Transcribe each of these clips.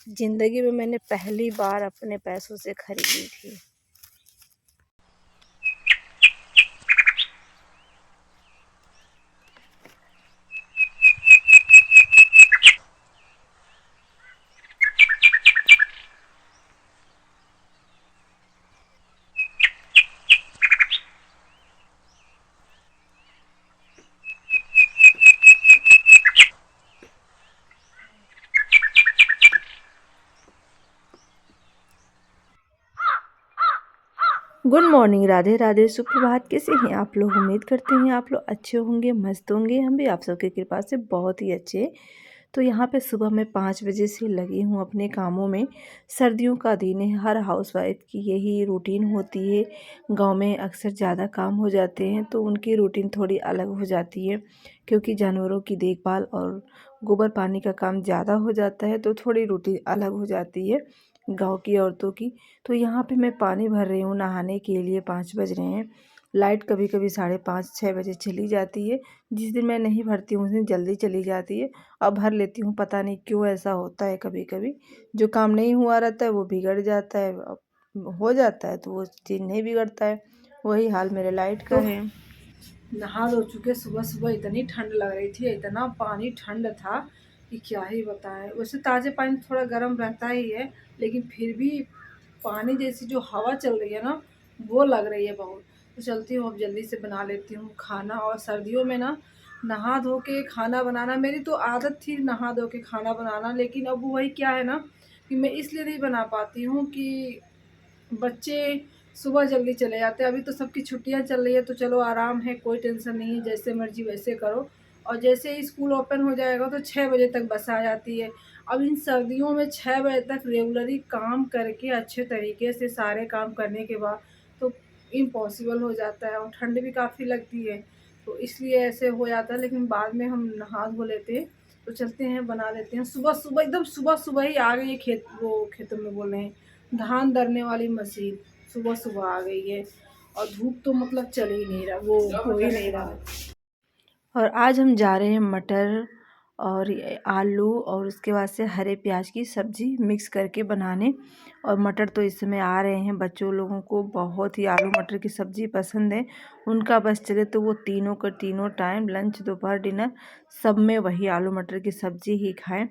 ज़िंदगी में मैंने पहली बार अपने पैसों से खरीदी थी। गुड मॉर्निंग, राधे राधे, सुप्रभात। कैसे हैं आप लोग? उम्मीद करते हैं आप लोग अच्छे होंगे, मस्त होंगे। हम भी आप सबकी कृपा से बहुत ही अच्छे हैं। तो यहाँ पे सुबह मैं 5 बजे से लगी हूँ अपने कामों में। सर्दियों का दिन है, हर हाउसवाइफ की यही रूटीन होती है। गांव में अक्सर ज़्यादा काम हो जाते हैं तो उनकी रूटीन थोड़ी अलग हो जाती है, क्योंकि जानवरों की देखभाल और गोबर पानी का काम ज़्यादा हो जाता है, तो थोड़ी रूटीन अलग हो जाती है गांव की औरतों की। तो यहाँ पे मैं पानी भर रही हूँ नहाने के लिए। 5 बज रहे हैं। लाइट कभी कभी 5:30-6 बजे चली जाती है। जिस दिन मैं नहीं भरती हूँ उस दिन जल्दी चली जाती है और भर लेती हूँ। पता नहीं क्यों ऐसा होता है, कभी कभी जो काम नहीं हुआ रहता है वो बिगड़ जाता है। अब हो जाता है तो वो चीज़ नहीं बिगड़ता है। वही हाल मेरे लाइट का है। नहा धो चुके। सुबह सुबह इतनी ठंड लग रही थी, इतना पानी ठंड था कि क्या ही बताएं। वैसे ताज़े पानी थोड़ा गर्म रहता ही है, लेकिन फिर भी पानी जैसी जो हवा चल रही है ना, वो लग रही है बहुत। तो चलती हूँ अब जल्दी से बना लेती हूँ खाना। और सर्दियों में ना नहा धो के खाना बनाना, मेरी तो आदत थी नहा धो के खाना बनाना, लेकिन अब वही क्या है ना कि मैं इसलिए नहीं बना पाती हूँ कि बच्चे सुबह जल्दी चले जाते हैं। अभी तो सबकी छुट्टियां चल रही है तो चलो आराम है, कोई टेंशन नहीं है, जैसे मर्जी वैसे करो। और जैसे ही स्कूल ओपन हो जाएगा तो 6 बजे तक बस आ जाती है। अब इन सर्दियों में 6 बजे तक रेगुलरली काम करके अच्छे तरीके से सारे काम करने के बाद तो इम्पॉसिबल हो जाता है, और ठंड भी काफ़ी लगती है, तो इसलिए ऐसे हो जाता है। लेकिन बाद में हम नहा धो लेते हैं तो चलते हैं बना लेते हैं। सुबह सुबह एकदम सुबह सुबह ही आ गई है खेतों में बोल रहे हैं, धान दरने वाली मशीन सुबह सुबह आ गई है। और धूप तो मतलब चल ही नहीं रहा, वो हो ही नहीं रहा। और आज हम जा रहे हैं मटर और ये आलू और उसके बाद से हरे प्याज की सब्ज़ी मिक्स करके बनाने। और मटर तो इस समय आ रहे हैं, बच्चों लोगों को बहुत ही आलू मटर की सब्ज़ी पसंद है। उनका बस चले तो वो तीनों का तीनों टाइम लंच दोपहर डिनर सब में वही आलू मटर की सब्ज़ी ही खाएं।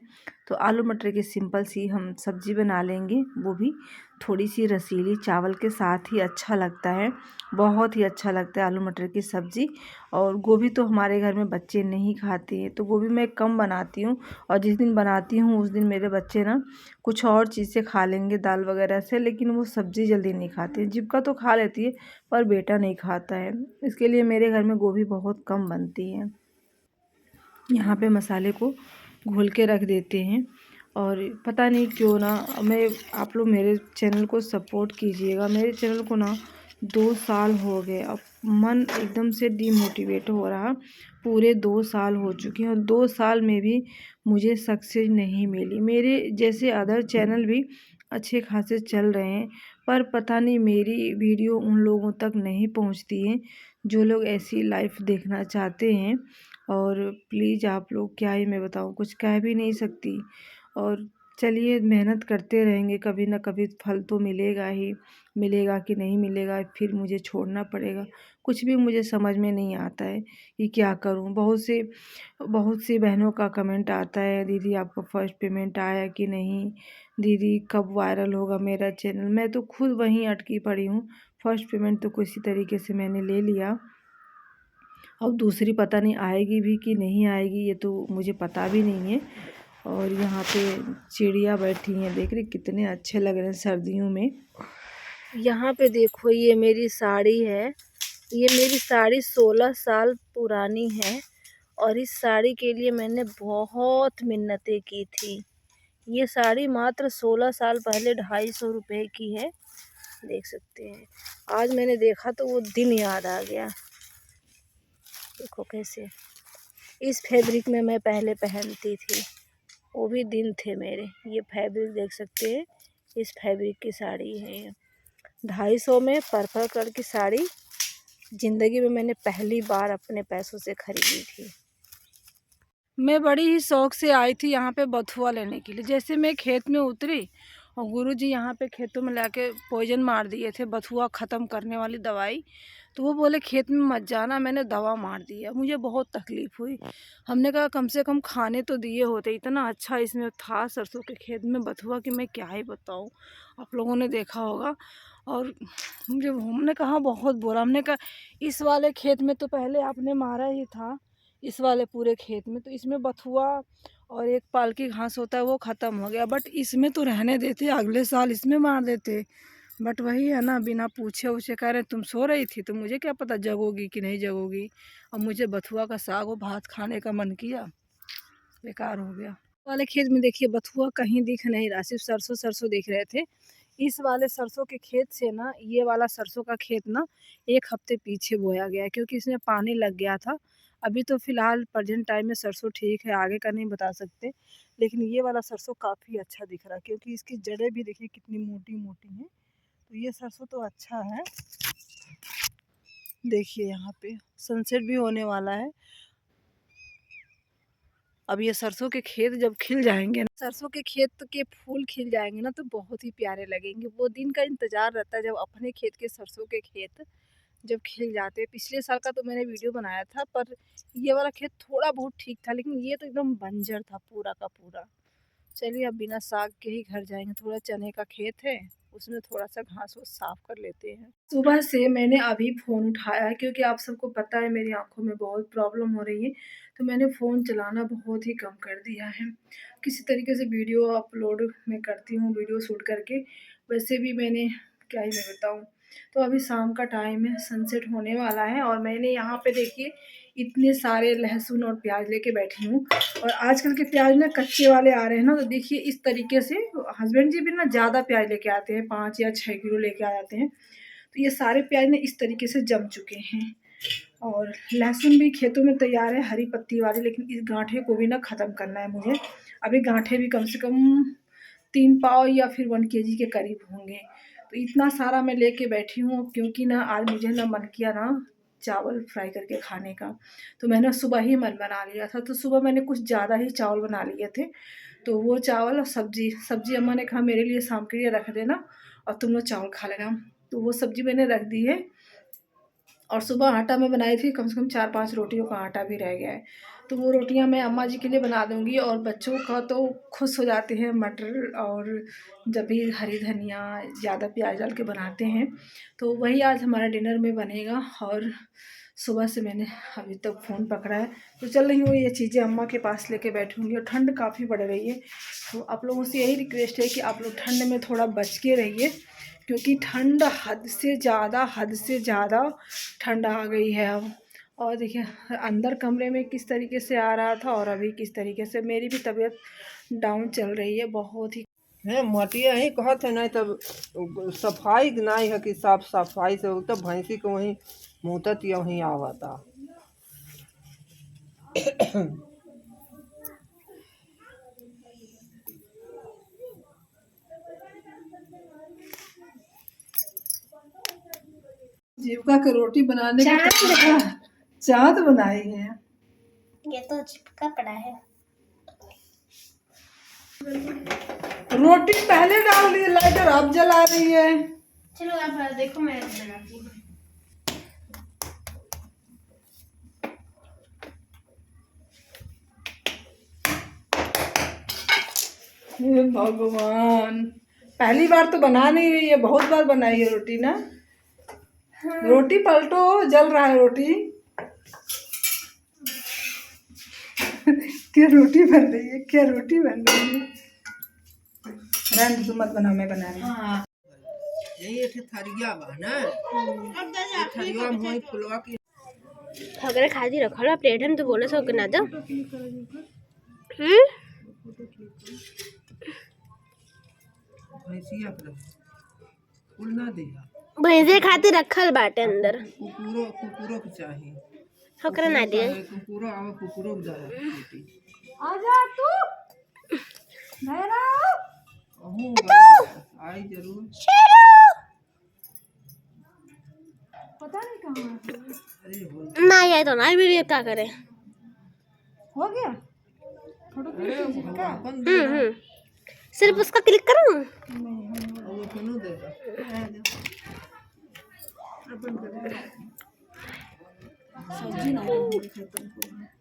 तो आलू मटर की सिंपल सी हम सब्ज़ी बना लेंगे, वो भी थोड़ी सी रसीली चावल के साथ ही अच्छा लगता है। बहुत ही अच्छा लगता है आलू मटर की सब्ज़ी। और गोभी तो हमारे घर में बच्चे नहीं खाते हैं, तो गोभी मैं कम बनाती हूँ। और जिस दिन बनाती हूँ उस दिन मेरे बच्चे ना कुछ और चीज़ से खा लेंगे, दाल वगैरह से, लेकिन वो सब्ज़ी जल्दी नहीं खाते। जिबका तो खा लेती है पर बेटा नहीं खाता है, इसके लिए मेरे घर में गोभी बहुत कम बनती है। यहाँ पे मसाले को घोल के रख देते हैं। और पता नहीं क्यों ना, मैं आप लोग मेरे चैनल को सपोर्ट कीजिएगा। मेरे चैनल को ना 2 साल हो गए, अब मन एकदम से डीमोटिवेट हो रहा। पूरे 2 साल हो चुके हैं और 2 साल में भी मुझे सक्सेस नहीं मिली। मेरे जैसे अदर चैनल भी अच्छे खासे चल रहे हैं, पर पता नहीं मेरी वीडियो उन लोगों तक नहीं पहुंचती है जो लोग ऐसी लाइफ देखना चाहते हैं। और प्लीज़ आप लोग, क्या ही मैं बताऊँ, कुछ कह भी नहीं सकती। और चलिए मेहनत करते रहेंगे, कभी ना कभी फल तो मिलेगा ही। मिलेगा कि नहीं मिलेगा, फिर मुझे छोड़ना पड़ेगा। कुछ भी मुझे समझ में नहीं आता है कि क्या करूं। बहुत सी बहनों का कमेंट आता है, दीदी आपका फर्स्ट पेमेंट आया कि नहीं, दीदी कब वायरल होगा मेरा चैनल। मैं तो खुद वहीं अटकी पड़ी हूँ। फर्स्ट पेमेंट तो किसी तरीके से मैंने ले लिया, अब दूसरी पता नहीं आएगी भी कि नहीं आएगी, ये तो मुझे पता भी नहीं है। और यहाँ पे चिड़िया बैठी हैं, देख रही कितने अच्छे लग रहे हैं सर्दियों में। यहाँ पे देखो, ये मेरी साड़ी है। ये मेरी साड़ी 16 साल पुरानी है, और इस साड़ी के लिए मैंने बहुत मिन्नतें की थी। ये साड़ी मात्र 16 साल पहले 250 रुपये की है, देख सकते हैं। आज मैंने देखा तो वो दिन याद आ गया। देखो कैसे इस फैब्रिक में मैं पहले पहनती थी, वो भी दिन थे मेरे। ये फैब्रिक देख सकते हैं, इस फैब्रिक की साड़ी है ये। 250 में पर्पल कलर की साड़ी ज़िंदगी में मैंने पहली बार अपने पैसों से खरीदी थी। मैं बड़ी ही शौक से आई थी यहाँ पे बथुआ लेने के लिए। जैसे मैं खेत में उतरी और गुरुजी यहाँ पे खेतों में लाके पॉइजन मार दिए थे, बथुआ ख़त्म करने वाली दवाई। तो वो बोले खेत में मत जाना, मैंने दवा मार दी है। मुझे बहुत तकलीफ़ हुई। हमने कहा कम से कम खाने तो दिए होते, इतना अच्छा इसमें था सरसों के खेत में बथुआ कि मैं क्या ही बताऊँ, आप लोगों ने देखा होगा। और मुझे हमने कहा बहुत बोला, हमने कहा इस वाले खेत में तो पहले आपने मारा ही था, इस वाले पूरे खेत में तो इसमें बथुआ और एक पालकी घास होता है वो ख़त्म हो गया, बट इसमें तो रहने देते, अगले साल इसमें मार देते। बट वही है ना, बिना पूछे उसे कह रहे तुम सो रही थी तो मुझे क्या पता जगोगी कि नहीं जगोगी। और मुझे बथुआ का साग और भात खाने का मन किया, बेकार हो गया। वाले खेत में देखिए बथुआ कहीं दिख नहीं रहा, सिर्फ सरसों सरसों दिख रहे थे। इस वाले सरसों के खेत से ना ये वाला सरसों का खेत ना 1 हफ्ते पीछे बोया गया है, क्योंकि इसमें पानी लग गया था। अभी तो फ़िलहाल प्रेजेंट टाइम में सरसों ठीक है, आगे का नहीं बता सकते। लेकिन ये वाला सरसों काफ़ी अच्छा दिख रहा है, क्योंकि इसकी जड़ें भी देखिए कितनी मोटी-मोटी हैं। तो ये सरसों तो अच्छा है। देखिए यहाँ पे सनसेट भी होने वाला है। अब ये सरसों के खेत जब खिल जाएंगे, सरसों के खेत के फूल खिल जाएंगे ना, तो बहुत ही प्यारे लगेंगे। वो दिन का इंतज़ार रहता है जब अपने खेत के सरसों के खेत जब खिल जाते हैं। पिछले साल का तो मैंने वीडियो बनाया था, पर ये वाला खेत थोड़ा बहुत ठीक था, लेकिन ये तो एकदम बंजर था पूरा का पूरा। चलिए अब बिना साग के ही घर जाएंगे। थोड़ा चने का खेत है, उसमें थोड़ा सा घास वो साफ कर लेते हैं। सुबह से मैंने अभी फ़ोन उठाया है, क्योंकि आप सबको पता है मेरी आंखों में बहुत प्रॉब्लम हो रही है, तो मैंने फ़ोन चलाना बहुत ही कम कर दिया है। किसी तरीके से वीडियो अपलोड मैं करती हूँ, वीडियो शूट करके। वैसे भी मैंने क्या ही मैं बताऊँ। तो अभी शाम का टाइम है, सनसेट होने वाला है, और मैंने यहाँ पे देखिए इतने सारे लहसुन और प्याज लेके बैठी हूँ। और आजकल के प्याज ना कच्चे वाले आ रहे हैं ना, तो देखिए इस तरीके से हस्बैंड जी भी ना ज़्यादा प्याज लेके आते हैं, 5 या 6 किलो लेके आ जाते हैं। तो ये सारे प्याज ना इस तरीके से जम चुके हैं। और लहसुन भी खेतों में तैयार है, हरी पत्ती वाली, लेकिन इस गांठे को भी ना ख़त्म करना है मुझे। अभी गांठे भी कम से कम 3 पाव या फिर 1 केजी के करीब होंगे। तो इतना सारा मैं लेके बैठी हूँ, क्योंकि ना आज मुझे ना मन किया ना चावल फ्राई करके खाने का। तो मैंने सुबह ही मन बना लिया था, तो सुबह मैंने कुछ ज़्यादा ही चावल बना लिए थे। तो वो चावल और सब्ज़ी अम्मा ने कहा मेरे लिए शाम के लिए रख देना और तुम लोग चावल खा लेना। तो वो सब्ज़ी मैंने रख दी है। और सुबह आटा मैं बनाई थी, कम से कम 4-5 रोटियों का आटा भी रह गया है। तो वो रोटियां मैं अम्मा जी के लिए बना दूंगी, और बच्चों का तो खुश हो जाते हैं मटर, और जब भी हरी धनिया ज़्यादा प्याज डाल के बनाते हैं। तो वही आज हमारा डिनर में बनेगा। और सुबह से मैंने अभी तक फ़ोन पकड़ा है, तो चल रही हूँ ये चीज़ें अम्मा के पास लेके बैठूँगी। और ठंड काफ़ी बढ़ रही है, तो आप लोगों से यही रिक्वेस्ट है कि आप लोग ठंड में थोड़ा बच के रहिए, क्योंकि ठंड हद से ज़्यादा ठंड आ गई है अब। और देखिए अंदर कमरे में किस तरीके से आ रहा था, और अभी किस तरीके से। मेरी भी तबीयत डाउन चल रही है बहुत ही। है मटिया ही कहत है, नहीं तब सफाई नहीं है कि साफ सफाई से तब भैंसी को वहीं मुँहत या वहीं आवता। जीविका की रोटी बनाने का चाँद बनाई है। ये तो चिपका पड़ा है। रोटी पहले डाल दी, लाइटर अब जला रही है। चलो आप देखो मैं बनाती हूँ। हे भगवान, पहली बार तो बना नहीं रही है, बहुत बार बनाई है रोटी ना। हाँ। रोटी पलटो, जल रहा है रोटी। क्या रोटी बन रही है, क्या रोटी बन रही है। रहने दो, मत बनाओ, मैं बना रही हूँ। हाँ। यही थरिया बा ना, थरिया में फुलवा की अगर खादी रखो ना प्लेट हम तो बोले सो ना दो। भैंसिया पर फूल ना दिया, भैंसे खातिर रखल बाटे अंदर। कुकुरो के चाहिए, होकर ना दिए कुकुरो आवे, कुकुरो के दे रोटी। आजा तू मेरा आई जरूर, पता नहीं कहाँ अरे ना आए तो ना वीडियो क्या करे। हो गया। सिर्फ उसका क्लिक करूँ। वो कनु देगा। सब्जी ना खत्म